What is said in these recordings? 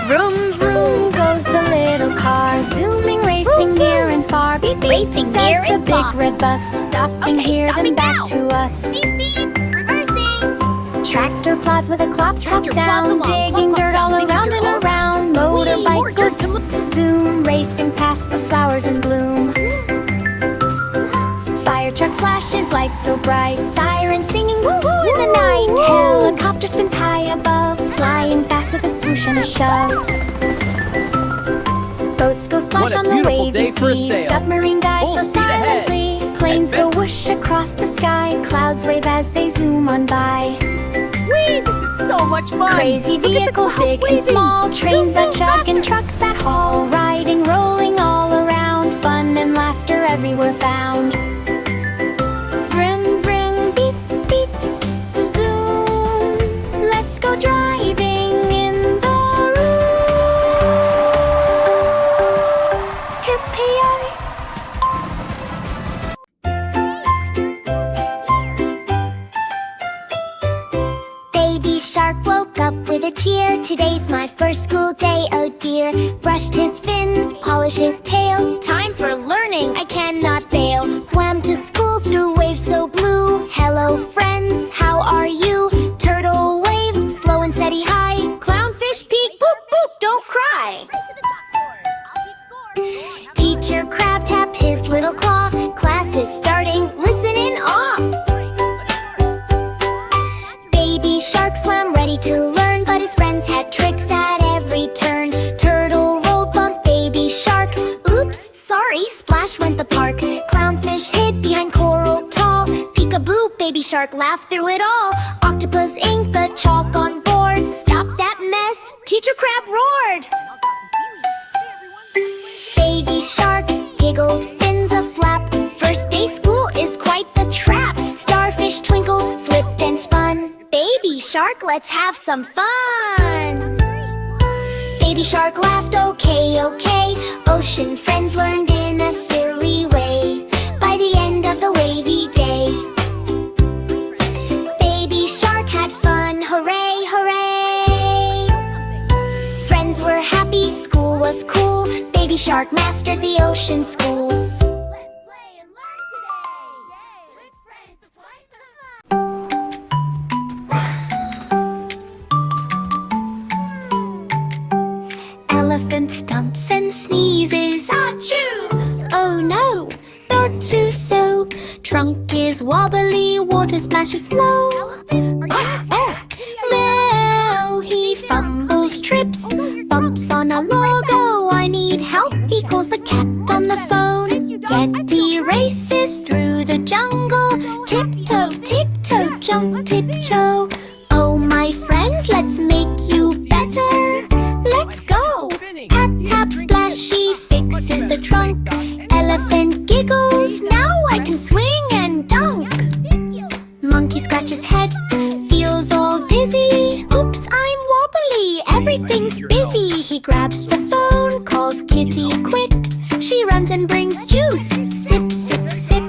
Vroom, vroom goes the little car, zooming, racing near and far. Beep, beep, Racing near says the and big far. red bus. Stop and hear them stopping back now. to us. Beep, beep, reversing. Tractor plods with a clop clop Tractor plods sound, along, digging clop, clop dirt all sound, digging around dirt and all around. more Motorbike dirt goes to zoom, racing past the flowers in bloom. Fire truck flashes lights so bright, siren singing woo woo in the night. Helicopter spins high above, flying fast with a swoosh and a shove. Boats go splash What a on the beautiful wavy day for a sea, sail. submarine dive Full so speed ahead. silently. Planes go whoosh across the sky, clouds wave as they zoom on by. Whee, this is so much fun. Crazy Look at the vehicles, clouds big and waving. small, trains Zoom, that zoom, chug and faster. trucks that haul, riding, rolling all around, fun and laughter everywhere found. Vroom, vroom, beep, beep, zoom, let's go driving in the room. Yippee-yi. Baby shark woke up with a cheer. Today's my first school day, oh dear. Brushed his fins, polished his tail. Time for learning, I cannot fail. Swam to school through waves so blue. Hello friends, how are you? Turtle waved, slow and steady high. Clownfish peeked, boop boop, don't cry. Teacher crab tapped his little claw. Class is starting, listen in awe. Baby shark swam ready to learn, but his friends had tricks at every turn. Turtle rolled, bumped baby shark. Oops, sorry, splash went the park. Clownfish hid behind coral tall. Peekaboo, baby shark laughed through it all. Octopus inked the chalk on board. Stop that mess, teacher crab roared. Baby shark giggled, fins a flap. First day school is quite the trap. Starfish twinkled, flipped and spun. Baby shark, let's have some fun. Baby shark laughed, okay, okay. Ocean friends learned in a silly way. By the end of the wavy day, baby shark had fun, hooray, hooray. Friends were happy, school was cool. Baby shark mastered the ocean school. Let's play and learn today. Yay, with friends, twice the fun. Elephant stumps and sneezes. Achoo! Oh no, not to soak. Trunk is wobbly, water splashes slow. Meow, he fumbles, trips, bumps on a log. Oh, I need help. He calls the cat on the phone. Getty races through the jungle. Tiptoe, tiptoe, jump, tiptoe. Oh, my friends, let's make you better. Let's go. Pat, tap, splashy fixes the trunk. Elephant giggles. Now I can swing and dunk. Monkey scratches head, feels all dizzy. Oops, I'm wobbly, everything's busy. He grabs the phone, calls Kitty quick. She runs and brings juice. Sip, sip, sip.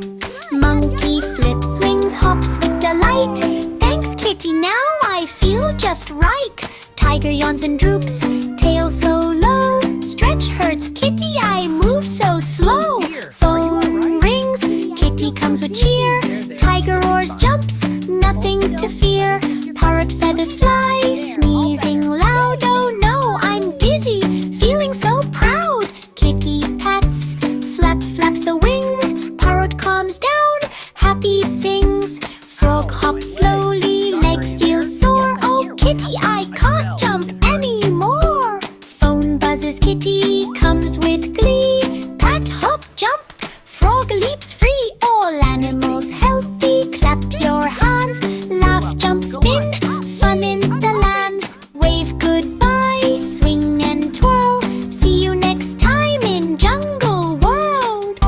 Monkey flips, swings, hops with delight. Thanks, Kitty, now I feel just right. Tiger yawns and droops, tail so low. Stretch hurts, Kitty, I move so slow. Phone rings, Kitty comes with cheer. Tiger roars, jumps, nothing to fear. Parrot feathers fly, sneezing loud. Oh no, I'm dizzy, feeling so proud. Kitty pats, flap flaps the wings. Parrot calms down, happy sings. Frog hops slowly, leg feels sore. Oh Kitty, I can't jump anymore. Phone buzzes, Kitty comes with glee. Pat, hop, jump, frog leaps free. All animals healthy, clap your hands. Laugh, jump, spin, fun in the lands. Wave goodbye, swing and twirl. See you next time in Jungle World.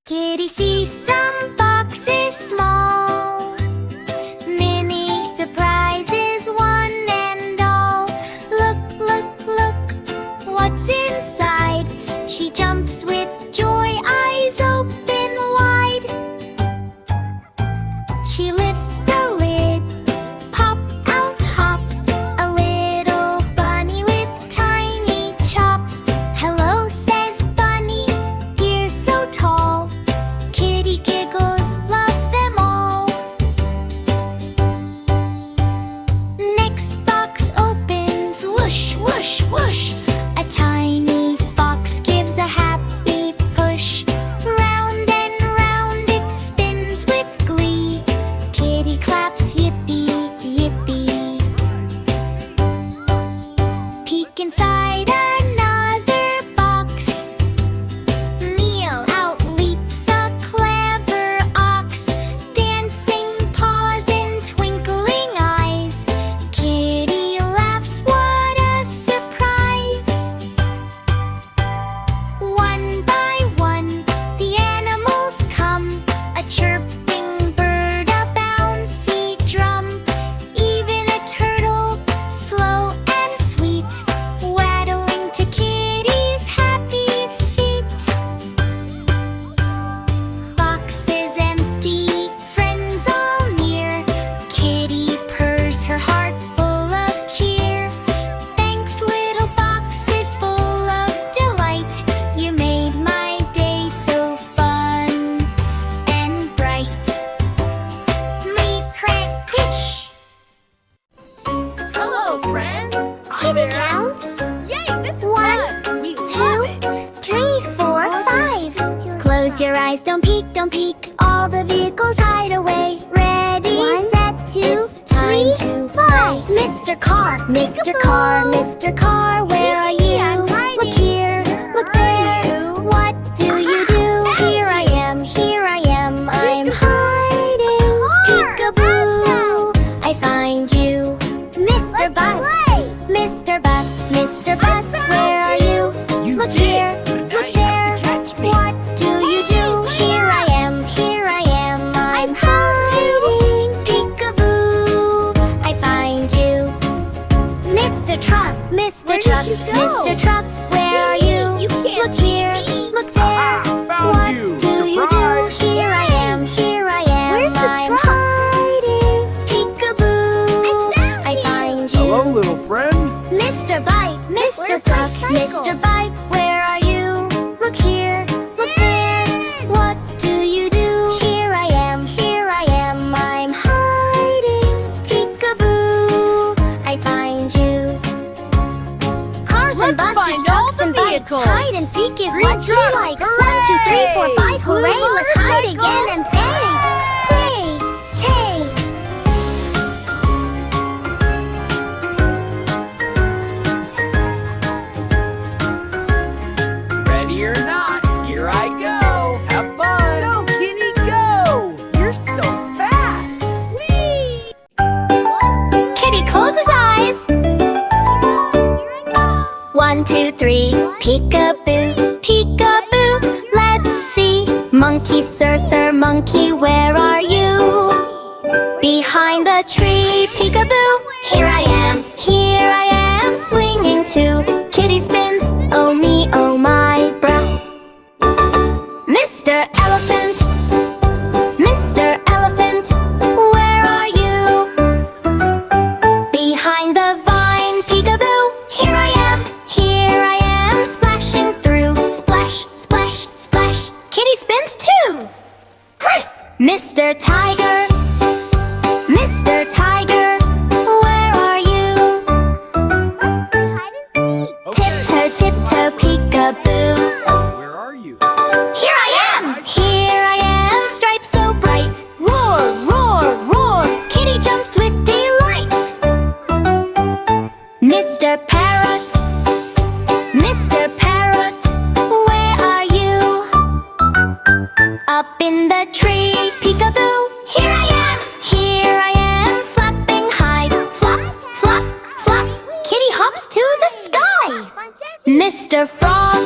Kitty sees some boxes small. Many surprises, one and all. Look, look, look, what's inside. She jumps with joy, eyes open wide. She lifts the lid, pop out hops a little bunny with tiny chops. Hello, says Bunny, you're so tall. Kitty giggles, loves them all. Next box opens, whoosh, whoosh, whoosh. A tiny fox gives a happy push. Round and round it spins with glee. Kitty claps, yippee, yippee. Peek inside another box. Kneel out leaps a clever ox. Dancing paws and twinkling eyes. Kitty laughs, what a surprise. One by one, the animals come. A chirping bird, a bouncy drum. Even a turtle, slow and sweet, waddling to Kitty's happy feet. Box is empty, friends all near. Kitty purrs, her heart full of cheer. Thanks, little box is full of delight. You made my day so fun and bright. Me crack pitch. Hello, friends. Hi Kitty there. counts. Yay, this is 1, fun. We 2, love it. 3, 4, 5. Close your eyes, don't peek, don't peek. All the vehicles hide away. Ready, set, 2, it's time to fly. Mr. Car, Mr. Car, Mr. Car, where are you? Look here, look there. What do you do? Here I am, I'm hiding. Peekaboo, I find you. Mr. Bus, Mr. Bus, Mr. Bus, where are you? Look here, look there. What do you do? Here I am, I'm hiding. Peekaboo, I find you. Mr. Truck, Mr. Truck, Mr. Truck, where are you? Look here, look there. What do you do? Here I am, I'm hiding. Peekaboo, I find you. Hello, little friend. Mr. Bike, Mr. Buck, Mr. Bike, where are you? Look here, look there. What do you do? Here I am, I'm hiding. Peekaboo, I find you. Cars and Let's buses, find all trucks the and bikes. vehicles. Hide and seek is Green what you truck, like. 1, 2, hooray! 3, 4, 5, hooray! Blue Let's hide motorcycle. again and play. Play, hey. Ready or not, here I go. Have fun. Go, kitty, go. You're so fast. Whee! Kitty closes eyes. 1, 2, 3, peekaboo, peekaboo. Let's see. Monkey, sir, monkey, where are you? Behind the tree, peekaboo. Here I am, swinging too. Kitty spins, oh me, oh my breath. Mr. Elephant, where are you? Behind the vine, peekaboo. Here I am, splashing through. Splash, splash, splash. Kitty spins too. Chris, Mr. Tiger, where are you? Tiptoe, peekaboo. Where are you? Here I am, stripes so bright. Roar, roar, roar. Kitty jumps with delight. Mr. Parrot, where are you? Up in the tree, peekaboo. Here I am, flapping high. Flop, flop, flop. Kitty hops to the sky. Mr. Frog,